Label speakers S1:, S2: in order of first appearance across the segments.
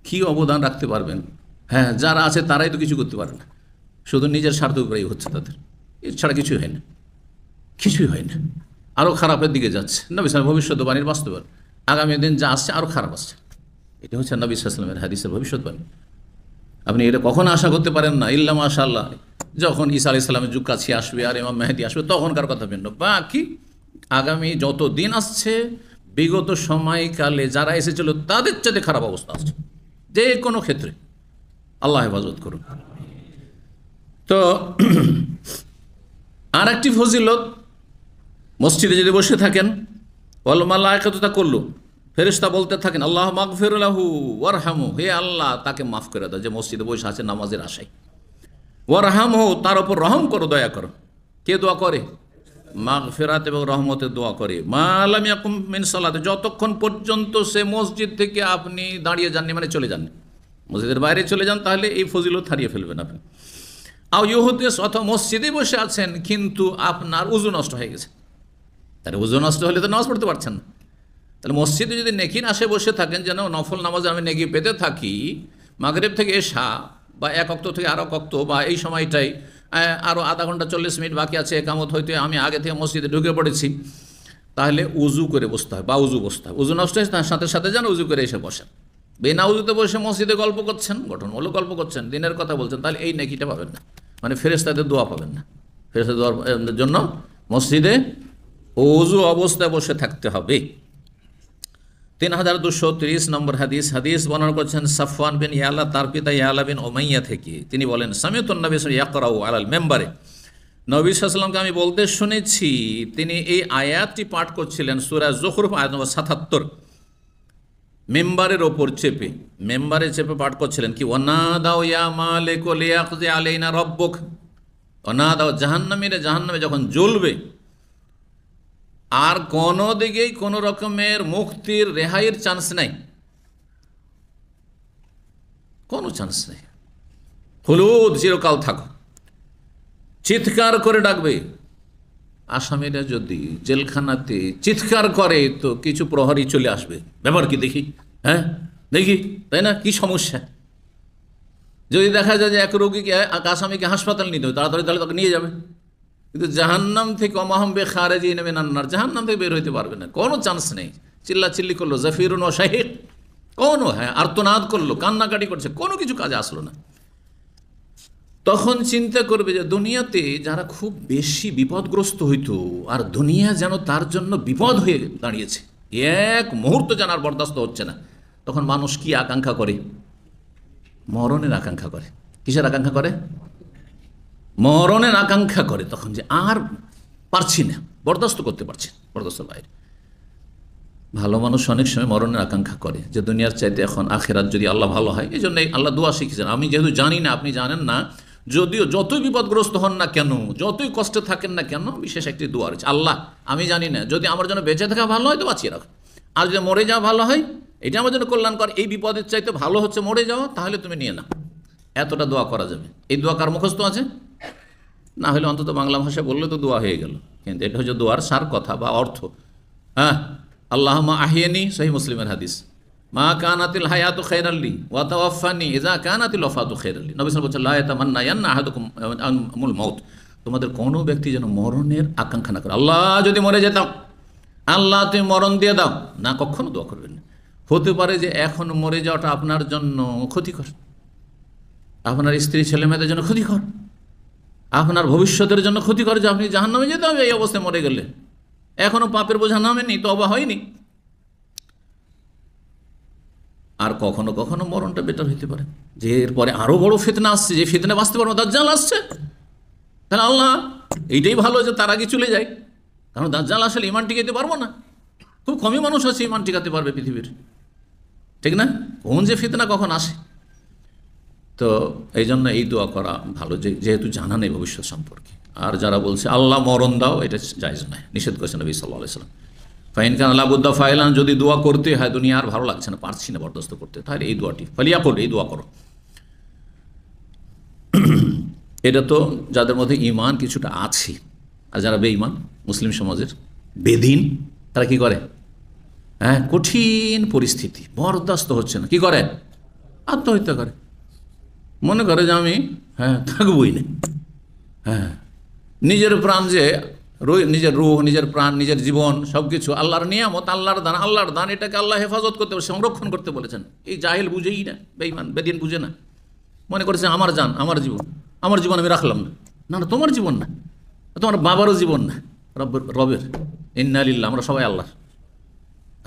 S1: কি অবদান রাখতে পারবেন? হ্যাঁ, যারা আছে তারাই তো কিছু করতে পারে না, শুধু নিজের স্বার্থ উপরেই হচ্ছে তাদের, এছাড়া কিছুই হয় না, কিছুই হয় না। আরও খারাপের দিকে যাচ্ছে। নবী সাল্লাল্লাহু ভবিষ্যৎবাণীর বাস্তবায়ন, আগামী দিন যা আসছে আরও খারাপ আসছে। এটা হচ্ছে নবী সাল্লাল্লাহু আলাইহি ওয়াসাল্লামের হাদিসের ভবিষ্যৎবাণী। আপনি এটা কখনো আশা করতে পারেন না, ইল্লা মাশাআল্লাহ, যখন ঈসা আলাইহিস সালামের যুগ কাছে আসবে আর ইমাম মেহেদী আসবে তখনকার কথা ভিন্ন। বাকি আগামী যত দিন আসছে, বিগত সময়কালে যারা এসেছিল তাদের চেয়ে খারাপ অবস্থা আসছে যে কোনো ক্ষেত্রে। আল্লাহ হেফাজত করুন। তো আর একটি ফজিলত, মসজিদে যদি বসে থাকেন, ওয়াল মালায়েকাতু তাকুল্লু, ফেরেশতা বলতে থাকেন আল্লাহ মাগফির লাহু ওয়ারহামু, হে আল্লাহ তাকে মাফ করে দাও, যে মসজিদে বসে আছে নামাজের আশায়। ওয়ারহামহু, তার উপর রহম করো, দয়া করো। কে দোয়া করে? মাগফিরাত এবং রহমতের দোয়া করে। মা লাম ইয়াকুম মিন সালাতে, যতক্ষণ পর্যন্ত সে মসজিদ থেকে আপনি দাঁড়িয়ে যাননি, মানে চলে যাননি, মসজিদের বাইরে চলে যান, তাহলে এই ফজিলত হারিয়ে ফেলবেন আপনি। আও ইহুদিস, অথবা মসজিদে বসে আছেন কিন্তু আপনার উযু নষ্ট হয়ে গেছে। তাহলে উযু নষ্ট হলে তো নামাজ পড়তে পারছেন না। তাহলে মসজিদে যদি নেকির আশে বসে থাকেন, যেন নফল নামাজে আমি নেকি পেতে থাকি, মাগরিব থেকে এশা বা এক ওয়াক্ত থেকে আর এক ওয়াক্ত, বা এই সময়টাই আরও আধা ঘন্টা 40 মিনিট বাকি আছে একামত হইতে, আমি আগে থেকে মসজিদে ঢুকে পড়েছি, তাহলে উজু করে বসতে হয় বা উজু বসতে হয়। উজু নষ্ট হয়েছে, তার সাথে সাথে যেন উজু করে এসে বসেন। বিনা উজুতে বসে মসজিদে গল্প করছেন, গঠনমূলক গল্প করছেন, দিনের কথা বলছেন, তাহলে এই নেকিটা পাবেন না, মানে ফেরেশতাদের দোয়া পাবেন না। ফেরেশতাদের দোয়ার জন্য মসজিদে উজু অবস্থায় বসে থাকতে হবে। 3230 নম্বর হাদিস। হাদিস বর্ণনা করছেন সাফওয়ান বিন ইয়ালা, তার পিতা ইয়ালা বিন উমাইয়া থেকে। তিনি বলেন সামিউতুন নবী সাল্লাল্লাহু আলাইহি ওয়াসাল্লাম ইয়াকরাউ আলাল মিম্বারে, নবী সাল্লাল্লাহু আলাইহি ওয়াসাল্লামকে আমি বলতে শুনেছি, তিনি এই আয়াতটি পাঠ করছিলেন, সূরা যুখরুফ আয়াত নম্বর 77, মেম্বারের ওপর চেপে, মেম্বারে চেপে পাঠ করছিলেন কি, ওয়ানাদাউ ইয়া মালিকু লিয়াকযি আলাইনা রাব্বুক, ওয়ানাদাউ, জাহান্নামীরা জাহান্নামে যখন জ্বলবে, আর কোনো দিকেই কোনো রকমের মুক্তির রেহাইয়ের চান্স নাই, কোনো চান্স নেই, হলুদ চিরকাল থাকো, চিৎকার করে ডাকবে। আসামিরা যদি জেলখানাতে চিৎকার করে তো কিছু প্রহরী চলে আসবে, ব্যাপার কি দেখি, হ্যাঁ দেখি, তাই না, কি সমস্যা। যদি দেখা যায় যে এক রোগীকে, এক আসামিকে হাসপাতাল নিতে হবে তাড়াতাড়ি, তাহলে তাকে নিয়ে যাবে। কিন্তু জাহান্নাম থেকে অমাহম বে খারেজিন মিনান নার, জাহান্নাম থেকে বের হইতে পারবে না, কোনো চান্স নেই। চিল্লা চিল্লি করলো, জাফিরুন ও শাহিক, কোনো, হ্যাঁ আর্তনাদ করলো, কান্নাকাটি করছে, কোনো কিছু কাজে আসলো না। তখন চিন্তা করবে যে দুনিয়াতে যারা খুব বেশি বিপদগ্রস্ত হইতো, আর দুনিয়া যেন তার জন্য বিপদ হয়ে দাঁড়িয়েছে, এক মুহূর্ত যেন আর বরদাস্ত হচ্ছে না। তখন মানুষ কি আকাঙ্ক্ষা করে? মরণের আকাঙ্ক্ষা করে। কিসের আকাঙ্ক্ষা করে? মরণের আকাঙ্ক্ষা করে। তখন যে আর পারছি না, বরদাস্ত করতে পারছি, বরদাস্ত বাইরে। ভালো মানুষ অনেক সময় মরণের আকাঙ্ক্ষা করে যে দুনিয়ার চাইতে এখন আখেরাত যদি আল্লাহ ভালো হয়। এই জন্য আল্লাহ দোয়া শিখেছেন। আমি যেহেতু জানি না, আপনি জানেন না, যদিও যতই বিপদগ্রস্ত হন না কেন, যতই কষ্টে থাকেন না কেন, বিশেষ একটি দোয়া রয়েছে, আল্লাহ আমি জানি না, যদি আমার জন্য বেঁচে থাকা ভালো হয় তো বাঁচিয়ে রাখো, আর যদি মরে যাওয়া ভালো হয়, এটা আমার জন্য কল্যাণকর, এই বিপদের চাইতে ভালো হচ্ছে মরে যাওয়া, তাহলে তুমি নিয়ে নাও। এতটা দোয়া করা যাবে। এই দোয়া কার মুখস্থ আছে? না হলে অন্তত বাংলা ভাষায় বললে তো দোয়া হয়ে গেল, কিন্তু এটা হচ্ছে দোয়ার সার কথা বা অর্থ। হ্যাঁ, আল্লাহুম্মা আহিয়ানি, সহিহ মুসলিমের হাদিস, মা কানাতিল হায়াতু খায়রাল্লি ওয়া তাওয়াফানি ইযা কানাতিল ওয়াফাতু খায়রাল্লি। নবী সাল্লাল্লাহু আলাইহি ওয়াসাল্লাম, লা ইয়াতামান্নায়ান্না আহাদুকুম আমুল মাউত, তোমাদের কোনো ব্যক্তি যেন মরণের আকাঙ্ক্ষা না করে। আল্লাহ যদি মরে যেতাম, আল্লাহ তুমি মরণ দিয়ে দাও, না, কখনো দোয়া করবেন না। হতে পারে যে এখন মরে যাওয়াটা আপনার জন্য ক্ষতিকর, আপনার স্ত্রী ছেলে মেয়েদের জন্য ক্ষতিকর, আপনার ভবিষ্যতের জন্য ক্ষতিকর, যে আপনি জাহান্নামে যেতে হবে এই অবস্থায় মরে গেলে, এখনো পাপের বোঝা নামেনি, তওবা হয়নি। আর কখনো কখনো মরণটা বেটার হইতে পারে, যে এরপরে আরো বড় ফিতনা আসছে, যে ফিতনা বাঁচতে পারবো, দাজ্জাল আসছে, তাহলে আল্লাহ এইটাই ভালো যে তার আগে চলে যায়, কারণ দাজ্জাল আসলে ইমান টিকাতে পারবো না। খুব কমই মানুষ আছে ইমান টিকাতে পারবে পৃথিবীর, ঠিক না? কোন যে ফিতনা কখন আসে। তো এই জন্য এই দোয়া করা ভালো, যেহেতু জানা নেই ভবিষ্যৎ সম্পর্কে। আর যারা বলছে আল্লাহ মরণ দাও, এটা জায়েজ নয়, নিষেধ করেছেন নবী সাল্লাল্লাহু আলাইহি ওয়াসাল্লাম। ফাইন কান লাবুদ্দা ফাইলান, যদি দোয়া করতে হয়, দুনিয়া আর ভালো লাগছে না, পারছি না বরদাস্ত করতে, তাহলে এই দোয়াটি ফালিয়া করো, এই দোয়া করো। এটা তো যাদের মধ্যে ঈমান কিছুটা আছে। আর যারা বেঈমান, মুসলিম সমাজের বেদিন, তারা কি করে? হ্যাঁ, কঠিন পরিস্থিতি বরদাস্ত হচ্ছে না, কি করে? আত্মহত্যা করে, মনে করে যে আমি থাকবই না। নিজের প্রাণ যে নিজের রূহ, নিজের প্রাণ, নিজের জীবন সব কিছু আল্লাহর নিয়ামত, আল্লাহর দান, এটাকে আল্লাহ হেফাজত করতে, সংরক্ষণ করতে বলেছেন। এই জাহেল বুঝেই না, বেঈমান বেদিন বুঝে না, মনে করছে আমার জান, আমার জীবন আমি রাখলাম না। না, তোমার জীবন না, তোমার বাবারও জীবন না, রবের। ইন্না লিল্লাহ, আমরা সবাই আল্লাহর।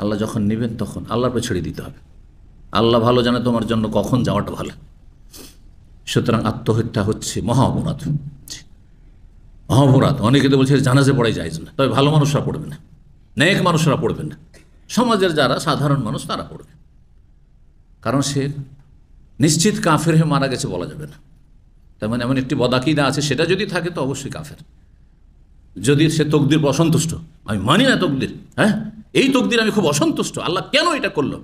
S1: আল্লাহ যখন নেবেন তখন আল্লাহর উপর ছেড়ে দিতে হবে। আল্লাহ ভালো জানে তোমার জন্য কখন যাওয়াটা ভালো। সুতরাং আত্মহত্যা হচ্ছে মহা অপরাধ। অনেকে তো বলছে জানাজে পড়াই যায় না, তবে ভালো মানুষরা পড়বে না, নেক মানুষরা পড়বে না, সমাজের যারা সাধারণ মানুষ তারা পড়বে। কারণ সে নিশ্চিত কাফের হয়ে মারা গেছে বলা যাবে না। তার মানে এমন একটি বদাকিদা আছে, সেটা যদি থাকে তো অবশ্যই কাফের। যদি সে তকদির অসন্তুষ্ট, আমি মানি না তকদির, এই তকদির আমি খুব অসন্তুষ্ট, আল্লাহ কেন এটা করলো,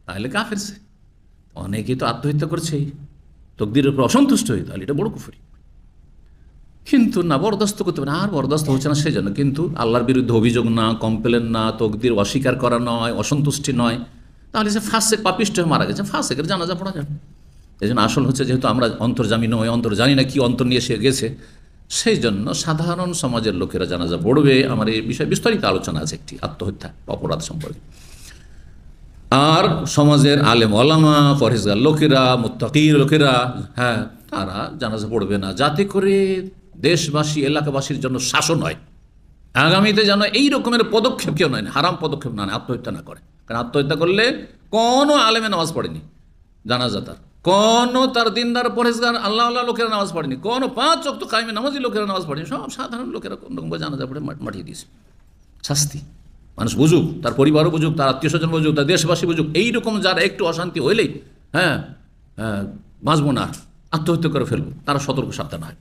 S1: তাহলে কাফের সে। অনেকেই তো আত্মহত্যা করছে এই তকদিরের উপর অসন্তুষ্ট হয়ে, তাহলে এটা বড় কুফরি। কিন্তু না, বরদাস্ত করতে পারে, আর বরদাস্ত হচ্ছে না সেই জন্য। কিন্তু আল্লাহর বিরুদ্ধে অভিযোগ না, কমপ্লেন না, তকদির অস্বীকার করা নয়, অসন্তুষ্টি নয়, তাহলে সে ফাসেক পাপিষ্ট হয়ে মারা গেছে, ফাসেকের জানাজা পড়া যাবে। এই জন্য আসল হচ্ছে, যেহেতু আমরা অন্তর্জামী নয়, অন্তর জানি না কি অন্তর নিয়ে সে গেছে, সেই জন্য সাধারণ সমাজের লোকেরা জানাজা পড়বে। আমার এই বিষয়ে বিস্তারিত আলোচনা আছে একটি আত্মহত্যা অপরাধ সম্পর্কে। আর সমাজের আলেম ওলামা, পরহেজগার লোকেরা, মুত্তাকির লোকেরা, তারা জানাজা পড়বে না, যাতে করে দেশবাসী, এলাকাবাসীর জন্য শাসন হয়। আগামীতে যেন এই রকমের পদক্ষেপ কেউ নয়, হারাম পদক্ষেপ না, আত্মহত্যা না করে। কারণ আত্মহত্যা করলে কোনো আলেমে নামাজ পড়েনি জানাজা, কোনো তার দিনদার পরহেজগার আল্লাহ লোকেরা নামাজ পড়েনি, কোনো 5 ওয়াক্ত কায়েমে নামাজি লোকেরা নামাজ পড়েনি, সব সাধারণ লোকেরা কোনোরকম জানাজা পড়ে মাঠিয়ে দিয়েছে। শাস্তি মানুষ বুঝুক, তার পরিবারও বুঝুক, তার আত্মীয় স্বজন বুঝুক, তার দেশবাসী বুঝুক। এইরকম যারা একটু অশান্তি হইলেই বাঁচবো না, আত্মহত্যা করে ফেলবো, তারা সতর্ক সাবধান হয়।